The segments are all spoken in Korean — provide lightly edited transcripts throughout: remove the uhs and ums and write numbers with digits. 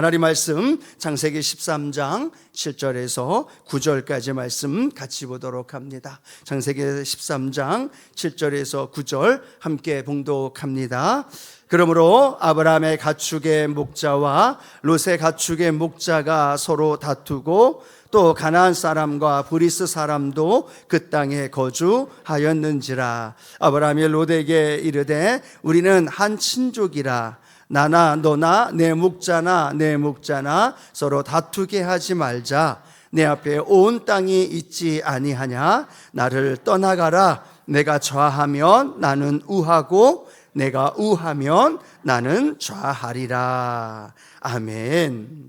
하나님 말씀 창세기 13장 7절에서 9절까지 말씀 같이 보도록 합니다. 창세기 13장 7절에서 9절 함께 봉독합니다. 그러므로 아브라함의 가축의 목자와 롯의 가축의 목자가 서로 다투고 또 가나안 사람과 브리스 사람도 그 땅에 거주하였는지라. 아브라함이 롯에게 이르되 우리는 한 친족이라. 나나 너나 내 목자나 내 목자나 서로 다투게 하지 말자. 내 앞에 온 땅이 있지 아니하냐. 나를 떠나가라. 내가 좌하면 나는 우하고 내가 우하면 나는 좌하리라. 아멘.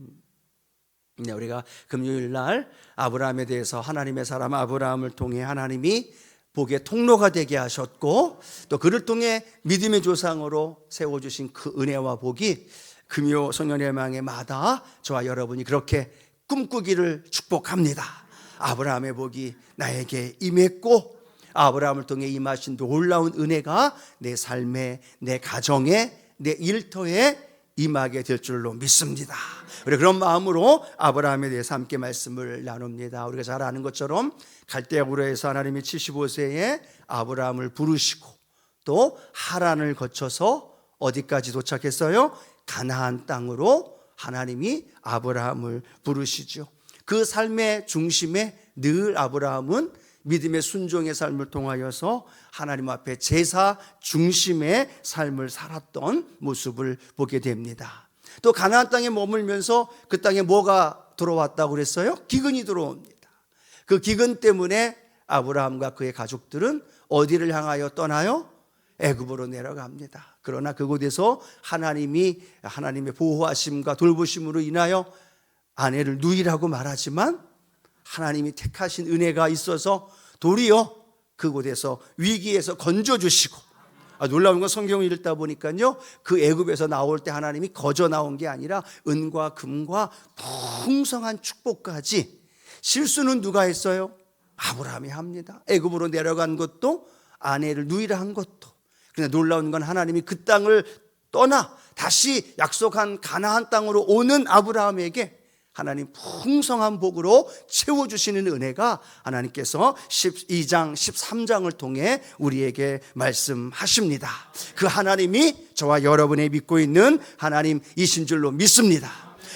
네, 우리가 금요일 날 아브라함에 대해서 하나님의 사람 아브라함을 통해 하나님이 복의 통로가 되게 하셨고 또 그를 통해 믿음의 조상으로 세워주신 그 은혜와 복이 금요 성령예망에마다 저와 여러분이 그렇게 꿈꾸기를 축복합니다. 아브라함의 복이 나에게 임했고 아브라함을 통해 임하신 놀라운 은혜가 내 삶에, 내 가정에, 내 일터에 임하게 될 줄로 믿습니다. 우리 그런 마음으로 아브라함에 대해서 함께 말씀을 나눕니다. 우리가 잘 아는 것처럼 갈대아 우르에서 하나님이 75세에 아브라함을 부르시고 또 하란을 거쳐서 어디까지 도착했어요? 가나안 땅으로 하나님이 아브라함을 부르시죠. 그 삶의 중심에 늘 아브라함은 믿음의 순종의 삶을 통하여서 하나님 앞에 제사 중심의 삶을 살았던 모습을 보게 됩니다. 또 가나안 땅에 머물면서 그 땅에 뭐가 들어왔다고 그랬어요? 기근이 들어옵니다. 그 기근 때문에 아브라함과 그의 가족들은 어디를 향하여 떠나요? 애굽으로 내려갑니다. 그러나 그곳에서 하나님의 보호하심과 돌보심으로 인하여 아내를 누이라고 말하지만 하나님이 택하신 은혜가 있어서 도리어 그곳에서 위기에서 건져주시고, 놀라운 건 성경을 읽다 보니까요, 그 애굽에서 나올 때 하나님이 거저 나온 게 아니라 은과 금과 풍성한 축복까지. 실수는 누가 했어요? 아브라함이 합니다. 애굽으로 내려간 것도 아내를 누이라 한 것도. 그런데 놀라운 건 하나님이 그 땅을 떠나 다시 약속한 가나안 땅으로 오는 아브라함에게 하나님 풍성한 복으로 채워주시는 은혜가 하나님께서 12장 13장을 통해 우리에게 말씀하십니다. 그 하나님이 저와 여러분이 믿고 있는 하나님이신 줄로 믿습니다.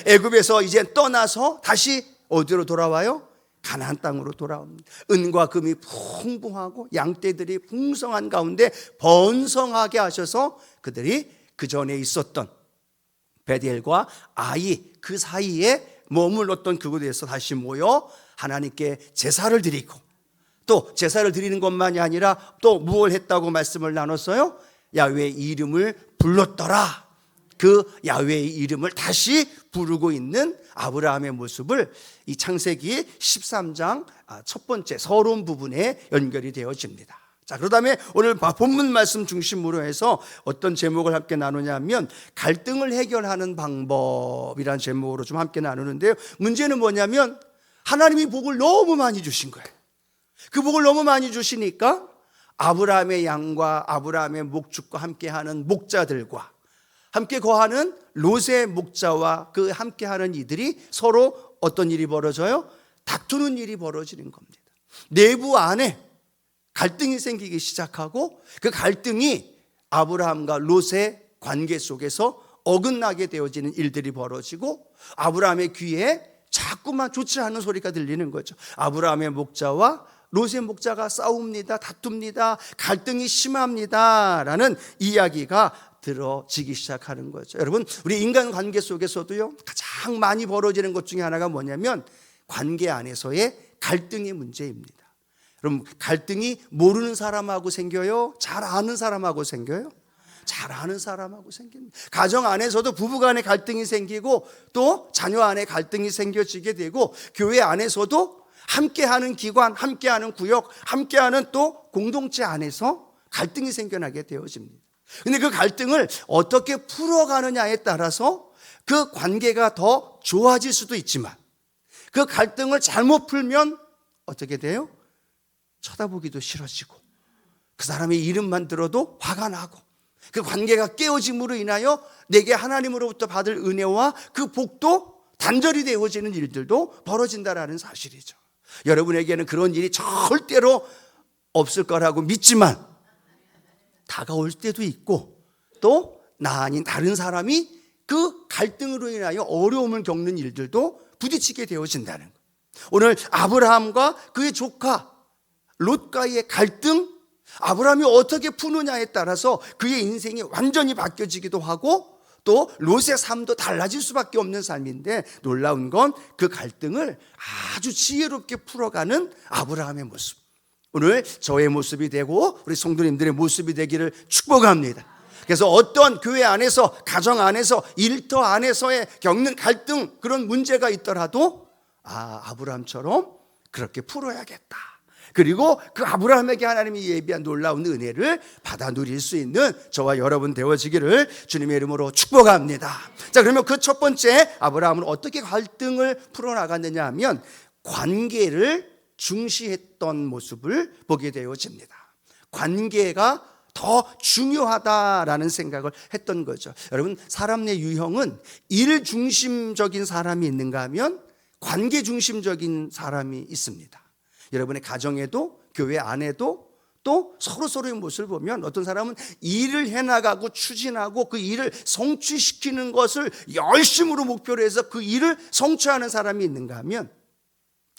애굽에서 이제 떠나서 다시 어디로 돌아와요? 가나안 땅으로 돌아옵니다. 은과 금이 풍부하고 양떼들이 풍성한 가운데 번성하게 하셔서 그들이 그 전에 있었던 베델과 아이 그 사이에 머물렀던 그곳에서 다시 모여 하나님께 제사를 드리고, 또 제사를 드리는 것만이 아니라 또 무엇을 했다고 말씀을 나눴어요? 야훼의 이름을 불렀더라. 그 야훼의 이름을 다시 부르고 있는 아브라함의 모습을 이 창세기 13장 첫 번째 서론 부분에 연결이 되어집니다. 자, 그 다음에 오늘 본문 말씀 중심으로 해서 어떤 제목을 함께 나누냐면 갈등을 해결하는 방법이라는 제목으로 좀 함께 나누는데요. 문제는 뭐냐면 하나님이 복을 너무 많이 주신 거예요. 그 복을 너무 많이 주시니까 아브라함의 양과 아브라함의 목축과 함께하는 목자들과 함께 거하는 롯의 목자와 그 함께하는 이들이 서로 어떤 일이 벌어져요? 다투는 일이 벌어지는 겁니다. 내부 안에 갈등이 생기기 시작하고 그 갈등이 아브라함과 롯의 관계 속에서 어긋나게 되어지는 일들이 벌어지고 아브라함의 귀에 자꾸만 좋지 않은 소리가 들리는 거죠. 아브라함의 목자와 롯의 목자가 싸웁니다. 다툽니다. 갈등이 심합니다. 라는 이야기가 들어지기 시작하는 거죠. 여러분, 우리 인간관계 속에서도요, 가장 많이 벌어지는 것 중에 하나가 뭐냐면 관계 안에서의 갈등의 문제입니다. 그럼 갈등이 모르는 사람하고 생겨요? 잘 아는 사람하고 생겨요? 잘 아는 사람하고 생깁니다. 가정 안에서도 부부간에 갈등이 생기고 또 자녀 안에 갈등이 생겨지게 되고 교회 안에서도 함께하는 기관, 함께하는 구역, 함께하는 또 공동체 안에서 갈등이 생겨나게 되어집니다. 근데 그 갈등을 어떻게 풀어가느냐에 따라서 그 관계가 더 좋아질 수도 있지만 그 갈등을 잘못 풀면 어떻게 돼요? 쳐다보기도 싫어지고 그 사람의 이름만 들어도 화가 나고 그 관계가 깨어짐으로 인하여 내게 하나님으로부터 받을 은혜와 그 복도 단절이 되어지는 일들도 벌어진다라는 사실이죠. 여러분에게는 그런 일이 절대로 없을 거라고 믿지만 다가올 때도 있고 또 나 아닌 다른 사람이 그 갈등으로 인하여 어려움을 겪는 일들도 부딪히게 되어진다는 거예요. 오늘 아브라함과 그의 조카 롯과의 갈등, 아브라함이 어떻게 푸느냐에 따라서 그의 인생이 완전히 바뀌어지기도 하고 또 롯의 삶도 달라질 수밖에 없는 삶인데, 놀라운 건 그 갈등을 아주 지혜롭게 풀어가는 아브라함의 모습, 오늘 저의 모습이 되고 우리 성도님들의 모습이 되기를 축복합니다. 그래서 어떤 교회 안에서, 가정 안에서, 일터 안에서의 겪는 갈등, 그런 문제가 있더라도 아브라함처럼 그렇게 풀어야겠다. 그리고 그 아브라함에게 하나님이 예비한 놀라운 은혜를 받아 누릴 수 있는 저와 여러분 되어지기를 주님의 이름으로 축복합니다. 자, 그러면 그 첫 번째 아브라함은 어떻게 갈등을 풀어나갔느냐 하면 관계를 중시했던 모습을 보게 되어집니다. 관계가 더 중요하다라는 생각을 했던 거죠. 여러분, 사람 내 유형은 일 중심적인 사람이 있는가 하면 관계 중심적인 사람이 있습니다. 여러분의 가정에도 교회 안에도 또 서로의 모습을 보면 어떤 사람은 일을 해나가고 추진하고 그 일을 성취시키는 것을 열심으로 목표로 해서 그 일을 성취하는 사람이 있는가 하면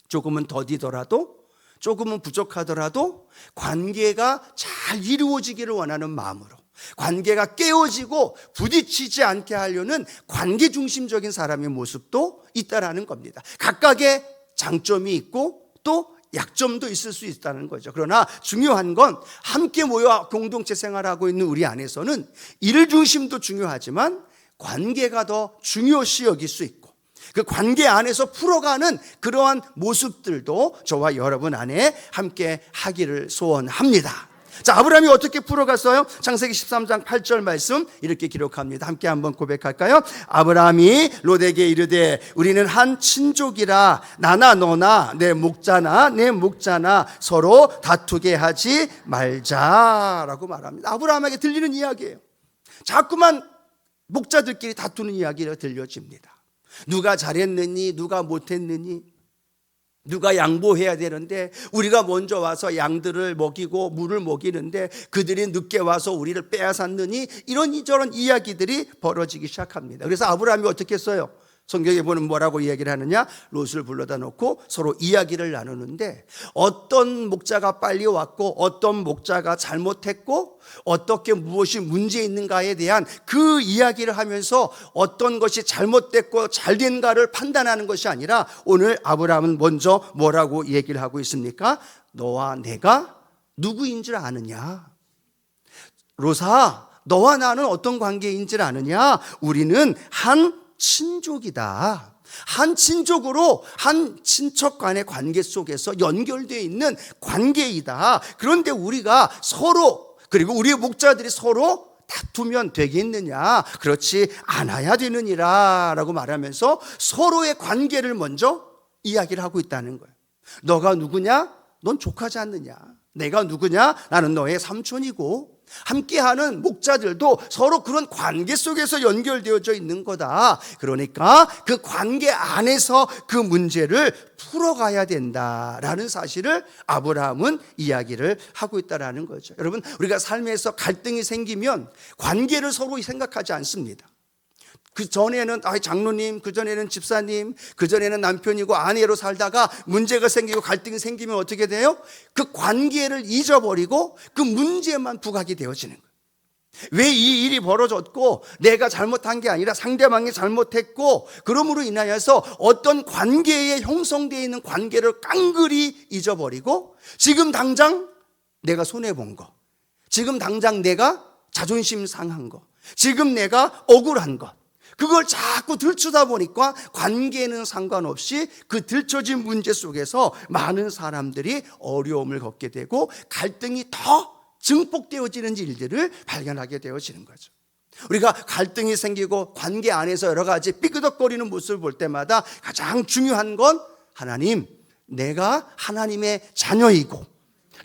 조금은 더디더라도, 조금은 부족하더라도 관계가 잘 이루어지기를 원하는 마음으로, 관계가 깨어지고 부딪히지 않게 하려는 관계 중심적인 사람의 모습도 있다라는 겁니다. 각각의 장점이 있고 또 약점도 있을 수 있다는 거죠. 그러나 중요한 건 함께 모여 공동체 생활하고 있는 우리 안에서는 일 중심도 중요하지만 관계가 더 중요시 여길 수 있고, 그 관계 안에서 풀어가는 그러한 모습들도 저와 여러분 안에 함께 하기를 소원합니다. 자, 아브라함이 어떻게 풀어갔어요? 창세기 13장 8절 말씀 이렇게 기록합니다. 함께 한번 고백할까요? 아브라함이 롯에게 이르되 우리는 한 친족이라 나나 너나 내 목자나 내 목자나 서로 다투게 하지 말자라고 말합니다. 아브라함에게 들리는 이야기예요. 자꾸만 목자들끼리 다투는 이야기가 들려집니다. 누가 잘했느니 누가 못했느니, 누가 양보해야 되는데 우리가 먼저 와서 양들을 먹이고 물을 먹이는데 그들이 늦게 와서 우리를 빼앗았느니, 이런저런 이야기들이 벌어지기 시작합니다. 그래서 아브라함이 어떻게 했어요? 성경에 보면 뭐라고 이야기를 하느냐? 롯을 불러다 놓고 서로 이야기를 나누는데, 어떤 목자가 빨리 왔고 어떤 목자가 잘못했고 어떻게 무엇이 문제 있는가에 대한 그 이야기를 하면서 어떤 것이 잘못됐고 잘된가를 판단하는 것이 아니라, 오늘 아브라함은 먼저 뭐라고 얘기를 하고 있습니까? 너와 내가 누구인 줄 아느냐? 롯아, 너와 나는 어떤 관계인 줄 아느냐? 우리는 한 친족이다. 한 친족으로, 한 친척 간의 관계 속에서 연결되어 있는 관계이다. 그런데 우리가 서로, 그리고 우리의 목자들이 서로 다투면 되겠느냐? 그렇지 않아야 되느니라 라고 말하면서 서로의 관계를 먼저 이야기를 하고 있다는 거예요. 너가 누구냐? 넌 조카지 않느냐? 내가 누구냐? 나는 너의 삼촌이고, 함께하는 목자들도 서로 그런 관계 속에서 연결되어져 있는 거다. 그러니까 그 관계 안에서 그 문제를 풀어가야 된다라는 사실을 아브라함은 이야기를 하고 있다라는 거죠. 여러분, 우리가 삶에서 갈등이 생기면 관계를 서로 생각하지 않습니다. 그 전에는 장로님, 그 전에는 집사님, 그 전에는 남편이고 아내로 살다가 문제가 생기고 갈등이 생기면 어떻게 돼요? 그 관계를 잊어버리고 그 문제만 부각이 되어지는 거예요. 왜 이 일이 벌어졌고 내가 잘못한 게 아니라 상대방이 잘못했고, 그러므로 인하여서 어떤 관계에 형성되어 있는 관계를 깡그리 잊어버리고 지금 당장 내가 손해본 거, 지금 당장 내가 자존심 상한 거, 지금 내가 억울한 것, 그걸 자꾸 들추다 보니까 관계는 상관없이 그 들춰진 문제 속에서 많은 사람들이 어려움을 겪게 되고 갈등이 더 증폭되어지는 일들을 발견하게 되어지는 거죠. 우리가 갈등이 생기고 관계 안에서 여러 가지 삐그덕거리는 모습을 볼 때마다 가장 중요한 건 하나님, 내가 하나님의 자녀이고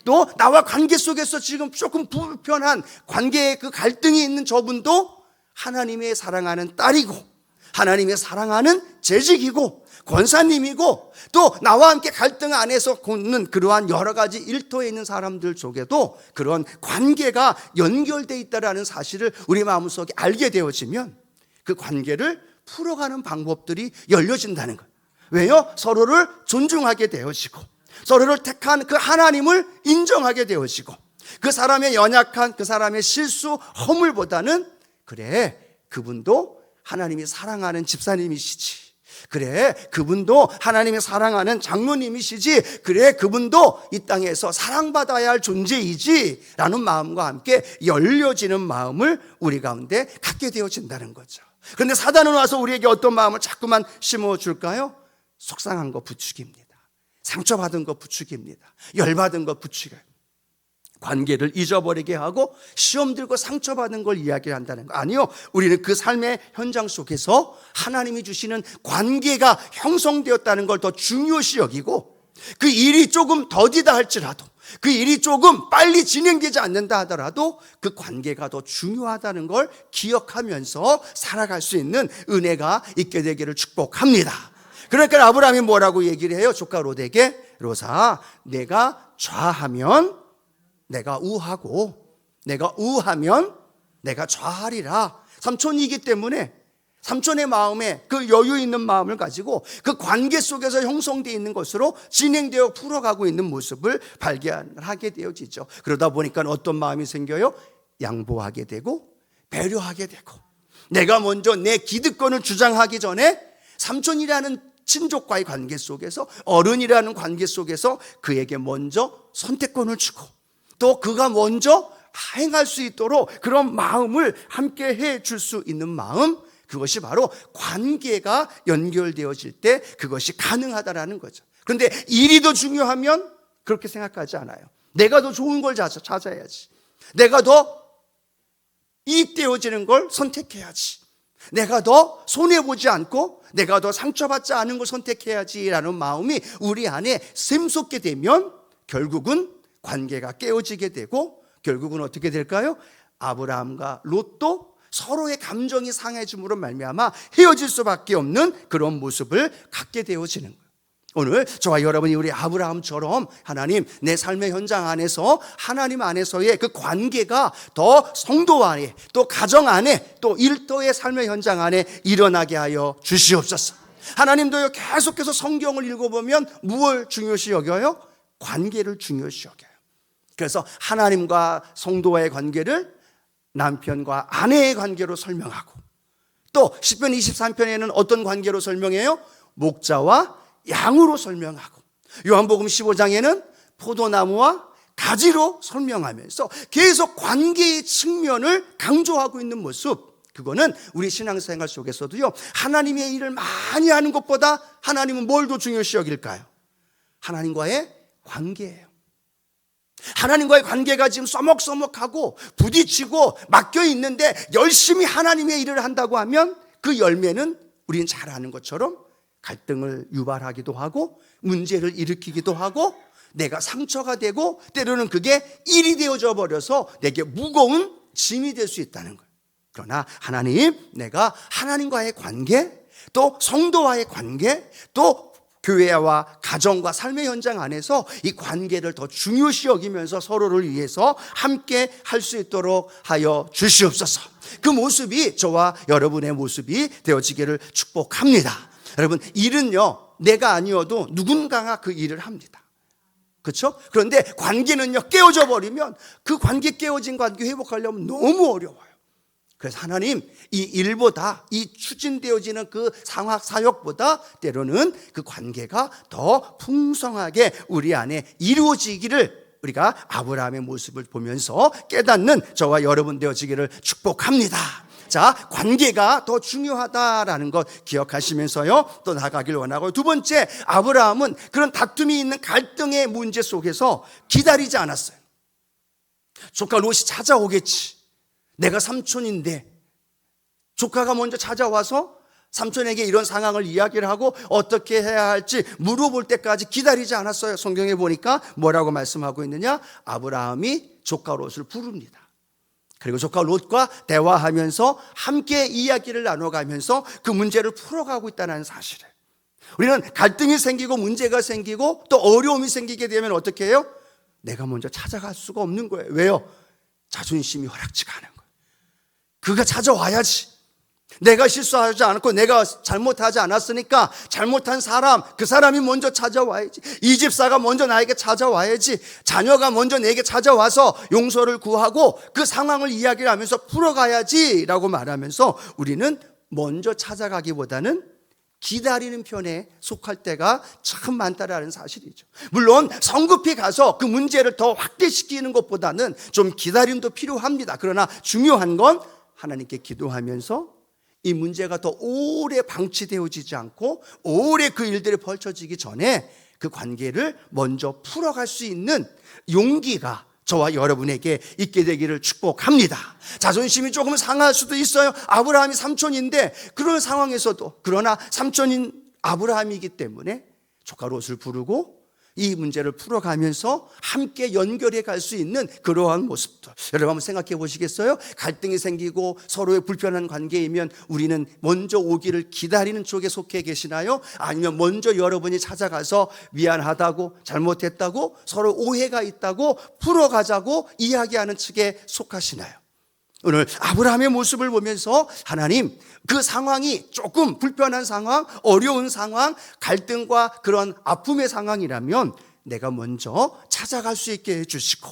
또 나와 관계 속에서 지금 조금 불편한 관계에 그 갈등이 있는 저분도 하나님의 사랑하는 딸이고 하나님의 사랑하는 재직이고 권사님이고 또 나와 함께 갈등 안에서 겪는 그러한 여러 가지 일터에 있는 사람들 속에도 그런 관계가 연결되어 있다는 사실을 우리 마음속에 알게 되어지면 그 관계를 풀어가는 방법들이 열려진다는 거예요. 왜요? 서로를 존중하게 되어지고 서로를 택한 그 하나님을 인정하게 되어지고 그 사람의 연약한 그 사람의 실수 허물보다는 그래 그분도 하나님이 사랑하는 집사님이시지, 그래 그분도 하나님이 사랑하는 장로님이시지, 그래 그분도 이 땅에서 사랑받아야 할 존재이지 라는 마음과 함께 열려지는 마음을 우리 가운데 갖게 되어진다는 거죠. 그런데 사단은 와서 우리에게 어떤 마음을 자꾸만 심어줄까요? 속상한 거 부추깁니다. 상처받은 거 부추깁니다. 열받은 거 부추겨요. 관계를 잊어버리게 하고 시험 들고 상처받은 걸 이야기한다는 거 아니요, 우리는 그 삶의 현장 속에서 하나님이 주시는 관계가 형성되었다는 걸 더 중요시 여기고 그 일이 조금 더디다 할지라도 그 일이 조금 빨리 진행되지 않는다 하더라도 그 관계가 더 중요하다는 걸 기억하면서 살아갈 수 있는 은혜가 있게 되기를 축복합니다. 그러니까 아브라함이 뭐라고 얘기를 해요? 조카 롯에게, 롯아 내가 좌하면 내가 우하고 내가 우하면 내가 좌하리라. 삼촌이기 때문에 삼촌의 마음에 그 여유 있는 마음을 가지고 그 관계 속에서 형성되어 있는 것으로 진행되어 풀어가고 있는 모습을 발견하게 되어지죠. 그러다 보니까 어떤 마음이 생겨요? 양보하게 되고 배려하게 되고 내가 먼저 내 기득권을 주장하기 전에 삼촌이라는 친족과의 관계 속에서 어른이라는 관계 속에서 그에게 먼저 선택권을 주고 또 그가 먼저 행할 수 있도록 그런 마음을 함께 해줄 수 있는 마음, 그것이 바로 관계가 연결되어질 때 그것이 가능하다라는 거죠. 그런데 일이 더 중요하면 그렇게 생각하지 않아요. 내가 더 좋은 걸 찾아야지, 내가 더 이익되어지는 걸 선택해야지, 내가 더 손해보지 않고 내가 더 상처받지 않은 걸 선택해야지라는 마음이 우리 안에 샘솟게 되면 결국은 관계가 깨어지게 되고 결국은 어떻게 될까요? 아브라함과 롯도 서로의 감정이 상해짐으로 말미암아 헤어질 수밖에 없는 그런 모습을 갖게 되어지는 거예요. 오늘 저와 여러분이 우리 아브라함처럼 하나님 내 삶의 현장 안에서 하나님 안에서의 그 관계가 더 성도 안에 또 가정 안에 또 일터의 삶의 현장 안에 일어나게 하여 주시옵소서. 하나님도요 계속해서 성경을 읽어보면 무엇을 중요시 여겨요? 관계를 중요시 여겨요. 그래서 하나님과 성도와의 관계를 남편과 아내의 관계로 설명하고 또 시편 23편에는 어떤 관계로 설명해요? 목자와 양으로 설명하고 요한복음 15장에는 포도나무와 가지로 설명하면서 계속 관계의 측면을 강조하고 있는 모습, 그거는 우리 신앙생활 속에서도요 하나님의 일을 많이 하는 것보다 하나님은 뭘 더 중요시 여길까요? 하나님과의 관계예요. 하나님과의 관계가 지금 써먹써먹하고 부딪히고 막혀 있는데 열심히 하나님의 일을 한다고 하면 그 열매는 우리는 잘 아는 것처럼 갈등을 유발하기도 하고 문제를 일으키기도 하고 내가 상처가 되고 때로는 그게 일이 되어져 버려서 내게 무거운 짐이 될 수 있다는 거예요. 그러나 하나님, 내가 하나님과의 관계 또 성도와의 관계 또 교회와 가정과 삶의 현장 안에서 이 관계를 더 중요시 여기면서 서로를 위해서 함께 할 수 있도록 하여 주시옵소서. 그 모습이 저와 여러분의 모습이 되어지기를 축복합니다. 여러분, 일은요 내가 아니어도 누군가가 그 일을 합니다. 그렇죠? 그런데 관계는요 깨어져 버리면 그 관계, 깨어진 관계 회복하려면 너무 어려워요. 그래서 하나님, 이 일보다 이 추진되어지는 그 사역보다 때로는 그 관계가 더 풍성하게 우리 안에 이루어지기를 우리가 아브라함의 모습을 보면서 깨닫는 저와 여러분 되어지기를 축복합니다. 자, 관계가 더 중요하다라는 것 기억하시면서요 또 나가길 원하고, 두 번째, 아브라함은 그런 다툼이 있는 갈등의 문제 속에서 기다리지 않았어요. 조카 롯이 찾아오겠지, 내가 삼촌인데 조카가 먼저 찾아와서 삼촌에게 이런 상황을 이야기를 하고 어떻게 해야 할지 물어볼 때까지 기다리지 않았어요. 성경에 보니까 뭐라고 말씀하고 있느냐? 아브라함이 조카 롯을 부릅니다. 그리고 조카 롯과 대화하면서 함께 이야기를 나눠가면서 그 문제를 풀어가고 있다는 사실을. 우리는 갈등이 생기고 문제가 생기고 또 어려움이 생기게 되면 어떻게 해요? 내가 먼저 찾아갈 수가 없는 거예요. 왜요? 자존심이 허락지가 않은 거예요. 그가 찾아와야지. 내가 실수하지 않았고 내가 잘못하지 않았으니까 잘못한 사람, 그 사람이 먼저 찾아와야지. 이 집사가 먼저 나에게 찾아와야지. 자녀가 먼저 내게 찾아와서 용서를 구하고 그 상황을 이야기를 하면서 풀어가야지 라고 말하면서 우리는 먼저 찾아가기보다는 기다리는 편에 속할 때가 참 많다라는 사실이죠. 물론 성급히 가서 그 문제를 더 확대시키는 것보다는 좀 기다림도 필요합니다. 그러나 중요한 건 하나님께 기도하면서 이 문제가 더 오래 방치되어지지 않고 오래 그 일들이 벌쳐지기 전에 그 관계를 먼저 풀어갈 수 있는 용기가 저와 여러분에게 있게 되기를 축복합니다. 자존심이 조금 상할 수도 있어요. 아브라함이 삼촌인데 그런 상황에서도, 그러나 삼촌인 아브라함이기 때문에 조카 롯을 부르고 이 문제를 풀어가면서 함께 연결해 갈 수 있는 그러한 모습들, 여러분 한번 생각해 보시겠어요? 갈등이 생기고 서로의 불편한 관계이면 우리는 먼저 오기를 기다리는 쪽에 속해 계시나요? 아니면 먼저 여러분이 찾아가서 미안하다고, 잘못했다고, 서로 오해가 있다고 풀어가자고 이야기하는 측에 속하시나요? 오늘 아브라함의 모습을 보면서 하나님, 그 상황이 조금 불편한 상황, 어려운 상황, 갈등과 그런 아픔의 상황이라면 내가 먼저 찾아갈 수 있게 해주시고,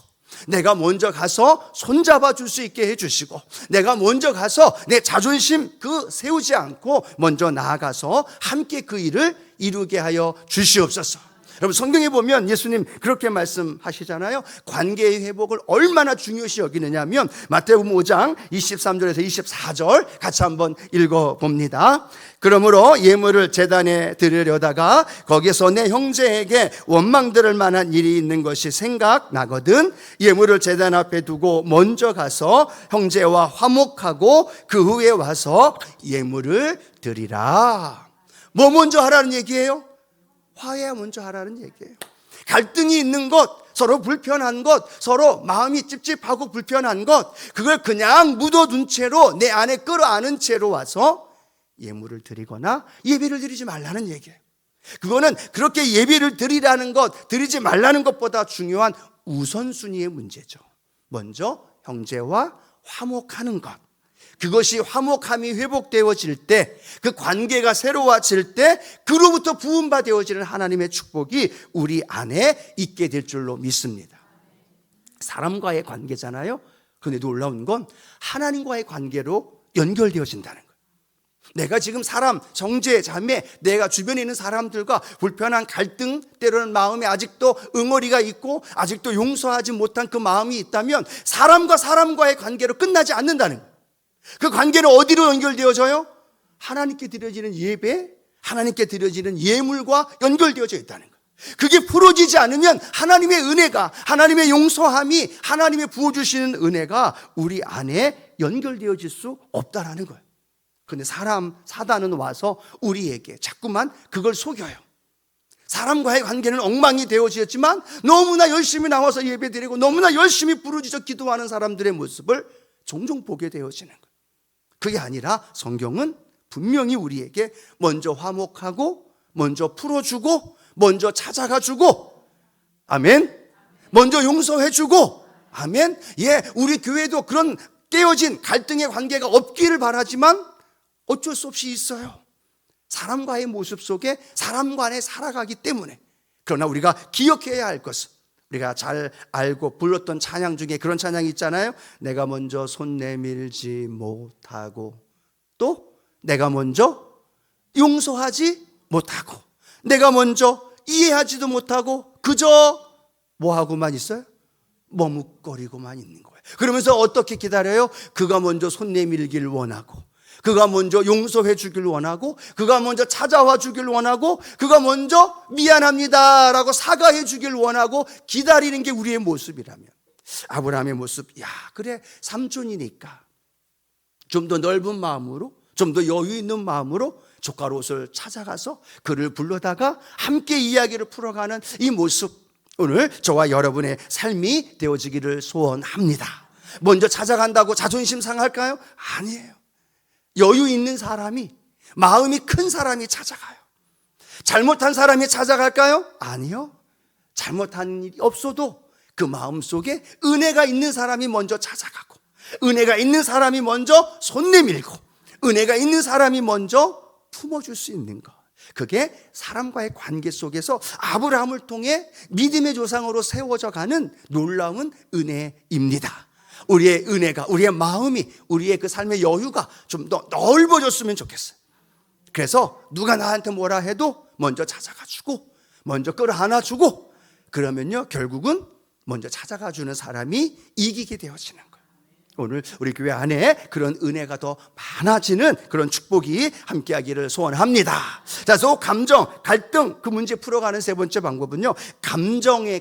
내가 먼저 가서 손잡아 줄 수 있게 해주시고, 내가 먼저 가서 내 자존심 세우지 않고 먼저 나아가서 함께 그 일을 이루게 하여 주시옵소서. 여러분 성경에 보면 예수님 그렇게 말씀하시잖아요. 관계의 회복을 얼마나 중요시 여기느냐 하면 마태복음 5장 23절에서 24절 같이 한번 읽어봅니다. 그러므로 예물을 제단에 드리려다가 거기서 내 형제에게 원망들을 만한 일이 있는 것이 생각나거든 예물을 제단 앞에 두고 먼저 가서 형제와 화목하고 그 후에 와서 예물을 드리라. 뭐 먼저 하라는 얘기예요? 화해 먼저 하라는 얘기예요. 갈등이 있는 것, 서로 불편한 것, 서로 마음이 찝찝하고 불편한 것, 그걸 그냥 묻어둔 채로 내 안에 끌어안은 채로 와서 예물을 드리거나 예배를 드리지 말라는 얘기예요. 그거는 그렇게 예배를 드리라는 것, 드리지 말라는 것보다 중요한 우선순위의 문제죠. 먼저 형제와 화목하는 것, 그것이 화목함이 회복되어질 때, 그 관계가 새로워질 때 그로부터 부음받아지는 하나님의 축복이 우리 안에 있게 될 줄로 믿습니다. 사람과의 관계잖아요. 그런데 놀라운 건 하나님과의 관계로 연결되어진다는 거예요. 내가 지금 사람, 형제, 자매, 내가 주변에 있는 사람들과 불편한 갈등, 때로는 마음에 아직도 응어리가 있고 아직도 용서하지 못한 그 마음이 있다면 사람과 사람과의 관계로 끝나지 않는다는 거예요. 그 관계는 어디로 연결되어져요? 하나님께 드려지는 예배, 하나님께 드려지는 예물과 연결되어져 있다는 거예요. 그게 풀어지지 않으면 하나님의 은혜가, 하나님의 용서함이, 하나님의 부어주시는 은혜가 우리 안에 연결되어질 수 없다라는 거예요. 그런데 사단은 와서 우리에게 자꾸만 그걸 속여요. 사람과의 관계는 엉망이 되어지었지만 너무나 열심히 나와서 예배드리고 너무나 열심히 부르짖어 기도하는 사람들의 모습을 종종 보게 되어지는 거예요. 그게 아니라 성경은 분명히 우리에게 먼저 화목하고 먼저 풀어주고 먼저 찾아가주고, 아멘, 먼저 용서해주고, 아멘. 예, 우리 교회도 그런 깨어진 갈등의 관계가 없기를 바라지만 어쩔 수 없이 있어요. 사람과의 모습 속에 사람 간에 살아가기 때문에. 그러나 우리가 기억해야 할 것은, 우리가 잘 알고 불렀던 찬양 중에 그런 찬양이 있잖아요. 내가 먼저 손 내밀지 못하고, 또 내가 먼저 용서하지 못하고, 내가 먼저 이해하지도 못하고 그저 뭐하고만 있어요? 머뭇거리고만 있는 거예요. 그러면서 어떻게 기다려요? 그가 먼저 손 내밀기를 원하고, 그가 먼저 용서해 주길 원하고, 그가 먼저 찾아와 주길 원하고, 그가 먼저 미안합니다 라고 사과해 주길 원하고 기다리는 게 우리의 모습이라면, 아브라함의 모습, 야 그래 삼촌이니까 좀 더 넓은 마음으로, 좀 더 여유 있는 마음으로 조카 롯을 찾아가서 그를 불러다가 함께 이야기를 풀어가는 이 모습, 오늘 저와 여러분의 삶이 되어지기를 소원합니다. 먼저 찾아간다고 자존심 상할까요? 아니에요. 여유 있는 사람이, 마음이 큰 사람이 찾아가요. 잘못한 사람이 찾아갈까요? 아니요. 잘못한 일이 없어도 그 마음속에 은혜가 있는 사람이 먼저 찾아가고, 은혜가 있는 사람이 먼저 손 내밀고, 은혜가 있는 사람이 먼저 품어줄 수 있는 것, 그게 사람과의 관계 속에서 아브라함을 통해 믿음의 조상으로 세워져 가는 놀라운 은혜입니다. 우리의 은혜가, 우리의 마음이, 우리의 그 삶의 여유가 좀 더 넓어졌으면 좋겠어요. 그래서 누가 나한테 뭐라 해도 먼저 찾아가 주고, 먼저 끌어안아 주고, 그러면요 결국은 먼저 찾아가 주는 사람이 이기게 되어지는 거예요. 오늘 우리 교회 안에 그런 은혜가 더 많아지는 그런 축복이 함께하기를 소원합니다. 자, 또 감정, 갈등, 그 문제 풀어가는 세 번째 방법은요, 감정에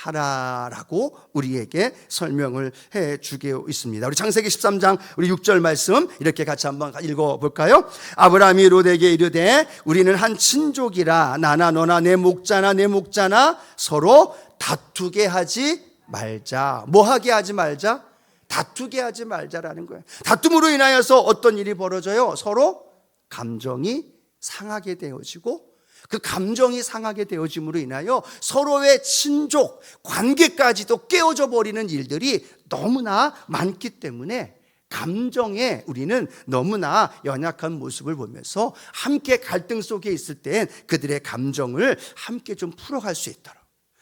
공감하라라고 우리에게 설명을 해주고 있습니다. 우리 창세기 13장 우리 6절 말씀 이렇게 같이 한번 읽어볼까요? 아브라함이 롯에게 이르되 우리는 한 친족이라 나나 너나 내 목자나 내 목자나 서로 다투게 하지 말자. 뭐 하게 하지 말자? 다투게 하지 말자라는 거예요. 다툼으로 인하여서 어떤 일이 벌어져요? 서로 감정이 상하게 되어지고, 그 감정이 상하게 되어짐으로 인하여 서로의 친족 관계까지도 깨어져 버리는 일들이 너무나 많기 때문에 감정에 우리는 너무나 연약한 모습을 보면서 함께 갈등 속에 있을 땐 그들의 감정을 함께 좀 풀어갈 수 있도록,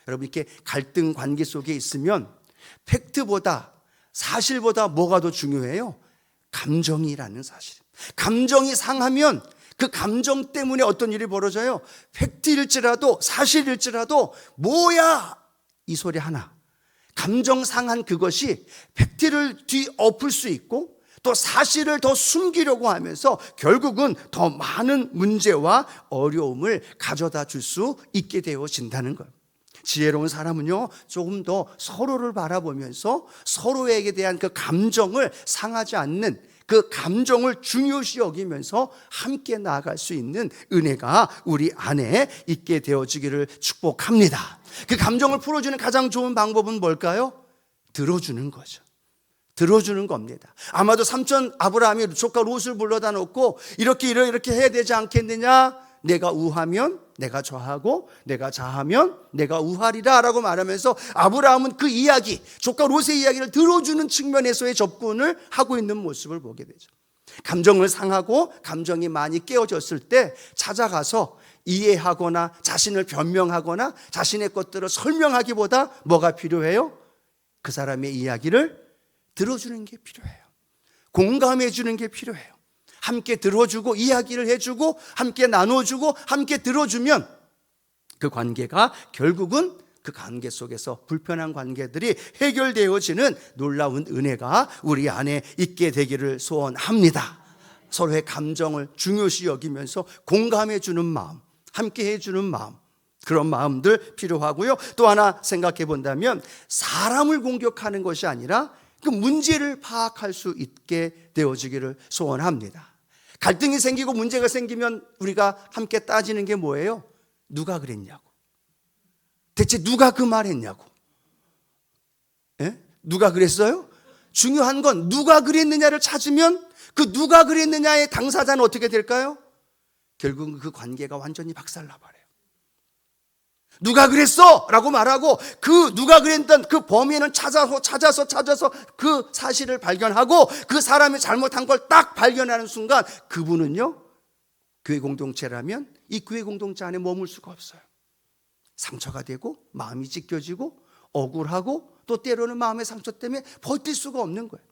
여러분 이렇게 갈등 관계 속에 있으면 팩트보다, 사실보다 뭐가 더 중요해요? 감정이라는 사실. 감정이 상하면 그 감정 때문에 어떤 일이 벌어져요? 팩트일지라도 사실일지라도 뭐야 이 소리 하나, 감정 상한 그것이 팩트를 뒤엎을 수 있고 또 사실을 더 숨기려고 하면서 결국은 더 많은 문제와 어려움을 가져다 줄 수 있게 되어진다는 거예요. 지혜로운 사람은요, 조금 더 서로를 바라보면서 서로에게 대한 그 감정을 상하지 않는, 그 감정을 중요시 여기면서 함께 나아갈 수 있는 은혜가 우리 안에 있게 되어지기를 축복합니다. 그 감정을 풀어주는 가장 좋은 방법은 뭘까요? 들어주는 거죠. 들어주는 겁니다. 아마도 삼촌 아브라함이 조카 롯을 불러다 놓고 이렇게 해야 되지 않겠느냐? 내가 우하면 내가 좌하고 내가 좌하면 내가 우하리라 라고 말하면서 아브라함은 그 이야기, 조카 롯의 이야기를 들어주는 측면에서의 접근을 하고 있는 모습을 보게 되죠. 감정을 상하고 감정이 많이 깨어졌을 때 찾아가서 이해하거나 자신을 변명하거나 자신의 것들을 설명하기보다 뭐가 필요해요? 그 사람의 이야기를 들어주는 게 필요해요. 공감해 주는 게 필요해요. 함께 들어주고 이야기를 해주고 함께 나눠주고 함께 들어주면 그 관계가 결국은 그 관계 속에서 불편한 관계들이 해결되어지는 놀라운 은혜가 우리 안에 있게 되기를 소원합니다. 서로의 감정을 중요시 여기면서 공감해 주는 마음, 함께 해주는 마음, 그런 마음들 필요하고요. 또 하나 생각해 본다면 사람을 공격하는 것이 아니라 그 문제를 파악할 수 있게 되어지기를 소원합니다. 갈등이 생기고 문제가 생기면 우리가 함께 따지는 게 뭐예요? 누가 그랬냐고. 대체 누가 그 말 했냐고. 예? 누가 그랬어요? 중요한 건 누가 그랬느냐를 찾으면 그 누가 그랬느냐의 당사자는 어떻게 될까요? 결국은 그 관계가 완전히 박살나버려요. 누가 그랬어? 라고 말하고 그 누가 그랬던 그 범인은 찾아서 그 사실을 발견하고 그 사람이 잘못한 걸 딱 발견하는 순간 그분은요, 교회 공동체라면 이 교회 공동체 안에 머물 수가 없어요. 상처가 되고 마음이 찢겨지고 억울하고 또 때로는 마음의 상처 때문에 버틸 수가 없는 거예요.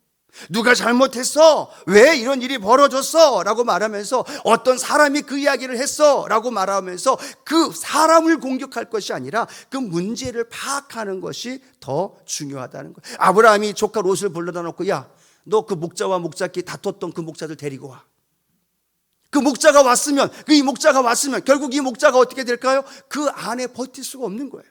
누가 잘못했어? 왜 이런 일이 벌어졌어? 라고 말하면서 어떤 사람이 그 이야기를 했어? 라고 말하면서 그 사람을 공격할 것이 아니라 그 문제를 파악하는 것이 더 중요하다는 거예요. 아브라함이 조카 롯을 불러다 놓고 야, 너 그 목자와 목자끼리 다퉜던 그 목자들 데리고 와. 그 목자가 왔으면 결국 이 목자가 어떻게 될까요? 그 안에 버틸 수가 없는 거예요.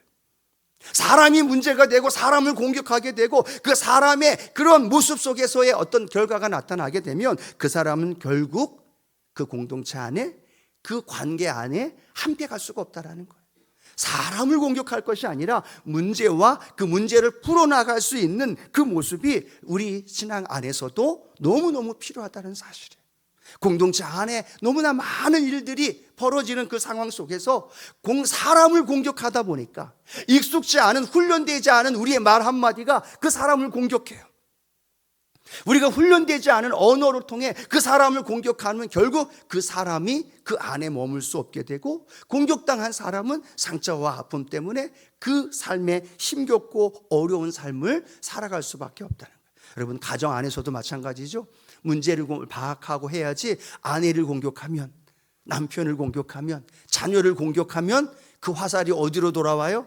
사람이 문제가 되고 사람을 공격하게 되고 그 사람의 그런 모습 속에서의 어떤 결과가 나타나게 되면 그 사람은 결국 그 공동체 안에, 그 관계 안에 함께 갈 수가 없다라는 거예요. 사람을 공격할 것이 아니라 문제와 그 문제를 풀어나갈 수 있는 그 모습이 우리 신앙 안에서도 너무너무 필요하다는 사실이에요. 공동체 안에 너무나 많은 일들이 벌어지는 그 상황 속에서 사람을 공격하다 보니까 익숙지 않은, 훈련되지 않은 우리의 말 한마디가 그 사람을 공격해요. 우리가 훈련되지 않은 언어를 통해 그 사람을 공격하면 결국 그 사람이 그 안에 머물 수 없게 되고, 공격당한 사람은 상처와 아픔 때문에 그 삶에 힘겹고 어려운 삶을 살아갈 수밖에 없다는 거예요. 여러분, 가정 안에서도 마찬가지죠. 문제를 파악하고 해야지 아내를 공격하면, 남편을 공격하면, 자녀를 공격하면 그 화살이 어디로 돌아와요?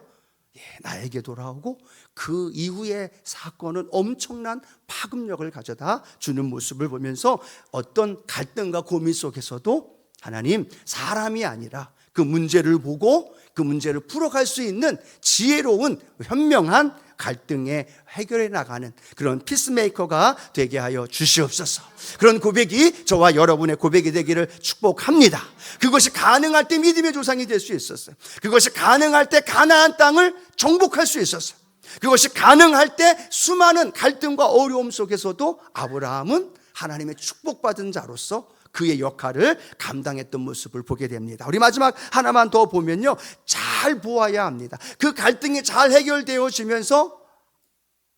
나에게 돌아오고 그 이후의 사건은 엄청난 파급력을 가져다 주는 모습을 보면서 어떤 갈등과 고민 속에서도 하나님, 사람이 아니라 그 문제를 보고 그 문제를 풀어갈 수 있는 지혜로운 현명한 갈등에 해결해 나가는 그런 피스메이커가 되게 하여 주시옵소서. 그런 고백이 저와 여러분의 고백이 되기를 축복합니다. 그것이 가능할 때 믿음의 조상이 될 수 있었어요. 그것이 가능할 때 가나안 땅을 정복할 수 있었어요. 그것이 가능할 때 수많은 갈등과 어려움 속에서도 아브라함은 하나님의 축복받은 자로서 그의 역할을 감당했던 모습을 보게 됩니다. 우리 마지막 하나만 더 보면요, 잘 보아야 합니다. 그 갈등이 잘 해결되어지면서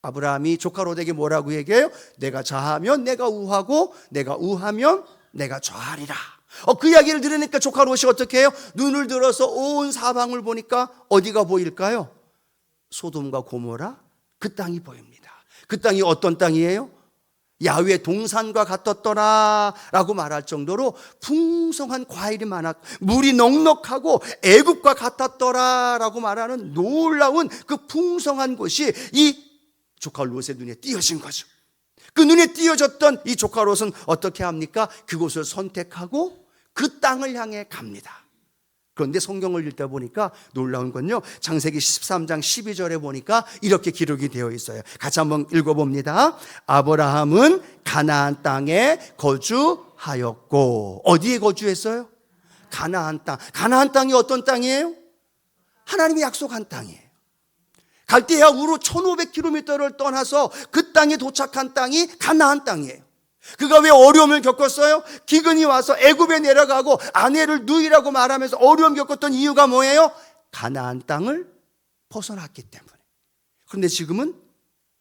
아브라함이 조카 롯에게 뭐라고 얘기해요? 내가 좌하면 내가 우하고 내가 우하면 내가 좌하리라. 그 이야기를 들으니까 조카 롯이 어떻게 해요? 눈을 들어서 온 사방을 보니까 어디가 보일까요? 소돔과 고모라, 그 땅이 보입니다. 그 땅이 어떤 땅이에요? 야훼 동산과 같았더라 라고 말할 정도로 풍성한 과일이 많았고 물이 넉넉하고 애굽과 같았더라 라고 말하는 놀라운 그 풍성한 곳이 이 조카 롯의 눈에 띄어진 거죠. 그 눈에 띄어졌던 이 조카 롯은 어떻게 합니까? 그곳을 선택하고 그 땅을 향해 갑니다. 그런데 성경을 읽다 보니까 놀라운 건요, 창세기 13장 12절에 보니까 이렇게 기록이 되어 있어요. 같이 한번 읽어봅니다. 아브라함은 가나안 땅에 거주하였고. 어디에 거주했어요? 가나안 땅. 가나안 땅이 어떤 땅이에요? 하나님이 약속한 땅이에요. 갈대아 우로 1500km를 떠나서 그 땅에 도착한 땅이 가나안 땅이에요. 그가 왜 어려움을 겪었어요? 기근이 와서 애굽에 내려가고 아내를 누이라고 말하면서 어려움 겪었던 이유가 뭐예요? 가나안 땅을 벗어났기 때문에. 그런데 지금은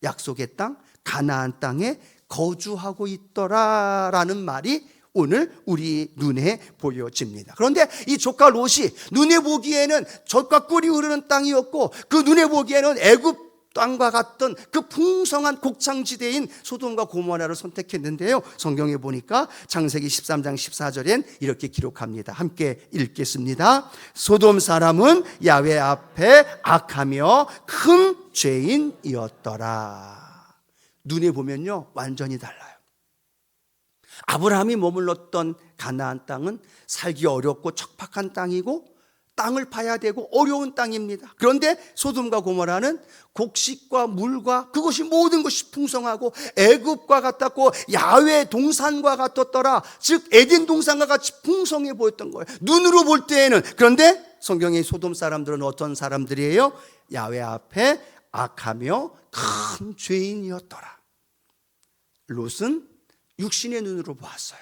약속의 땅 가나안 땅에 거주하고 있더라라는 말이 오늘 우리 눈에 보여집니다. 그런데 이 조카 롯이 눈에 보기에는 젖과 꿀이 흐르는 땅이었고 그 눈에 보기에는 애굽 땅과 같던 그 풍성한 곡창지대인 소돔과 고모라를 선택했는데요, 성경에 보니까 창세기 13장 14절엔 이렇게 기록합니다. 함께 읽겠습니다. 소돔 사람은 야훼 앞에 악하며 큰 죄인이었더라. 눈에 보면요 완전히 달라요. 아브라함이 머물렀던 가나안 땅은 살기 어렵고 척박한 땅이고 땅을 파야 되고 어려운 땅입니다. 그런데 소돔과 고모라는 곡식과 물과 그것이 모든 것이 풍성하고 애굽과 같았고 야훼 동산과 같았더라. 즉 에덴 동산과 같이 풍성해 보였던 거예요, 눈으로 볼 때에는. 그런데 성경의 소돔 사람들은 어떤 사람들이에요? 야훼 앞에 악하며 큰 죄인이었더라. 롯은 육신의 눈으로 보았어요.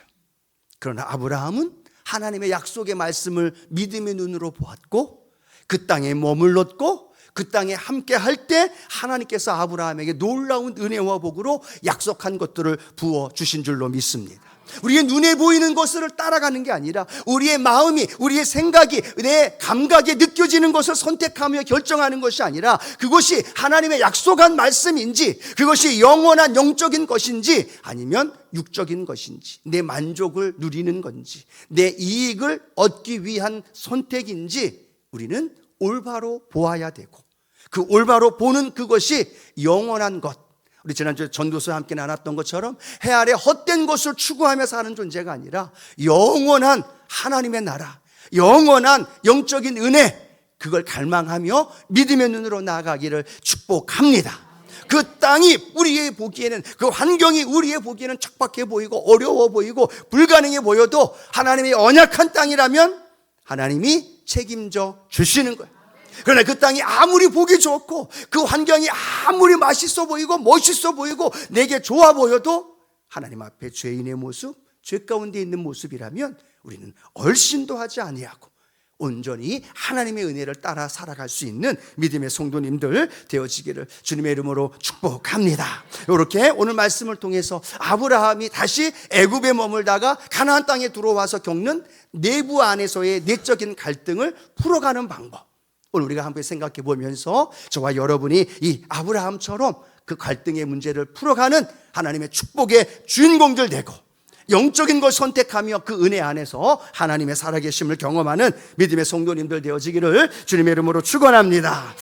그러나 아브라함은 하나님의 약속의 말씀을 믿음의 눈으로 보았고 그 땅에 머물렀고 그 땅에 함께 할 때 하나님께서 아브라함에게 놀라운 은혜와 복으로 약속한 것들을 부어주신 줄로 믿습니다. 우리의 눈에 보이는 것을 따라가는 게 아니라 우리의 마음이, 우리의 생각이, 내 감각에 느껴지는 것을 선택하며 결정하는 것이 아니라 그것이 하나님의 약속한 말씀인지, 그것이 영원한 영적인 것인지 아니면 육적인 것인지, 내 만족을 누리는 건지, 내 이익을 얻기 위한 선택인지 우리는 올바로 보아야 되고, 그 올바로 보는 그것이 영원한 것, 우리 지난주에 전도서에 함께 나눴던 것처럼 해 아래 헛된 것을 추구하며 사는 존재가 아니라 영원한 하나님의 나라, 영원한 영적인 은혜, 그걸 갈망하며 믿음의 눈으로 나아가기를 축복합니다. 그 땅이 우리의 보기에는, 그 환경이 우리의 보기에는 척박해 보이고 어려워 보이고 불가능해 보여도 하나님의 언약한 땅이라면 하나님이 책임져 주시는 거예요. 그러나 그 땅이 아무리 보기 좋고 그 환경이 아무리 맛있어 보이고 멋있어 보이고 내게 좋아 보여도 하나님 앞에 죄인의 모습, 죄 가운데 있는 모습이라면 우리는 얼씬도 하지 아니하고 온전히 하나님의 은혜를 따라 살아갈 수 있는 믿음의 성도님들 되어지기를 주님의 이름으로 축복합니다. 이렇게 오늘 말씀을 통해서 아브라함이 다시 애굽에 머물다가 가나안 땅에 들어와서 겪는 내부 안에서의 내적인 갈등을 풀어가는 방법, 오늘 우리가 함께 생각해 보면서 저와 여러분이 이 아브라함처럼 그 갈등의 문제를 풀어가는 하나님의 축복의 주인공들 되고 영적인 걸 선택하며 그 은혜 안에서 하나님의 살아계심을 경험하는 믿음의 성도님들 되어지기를 주님의 이름으로 축원합니다.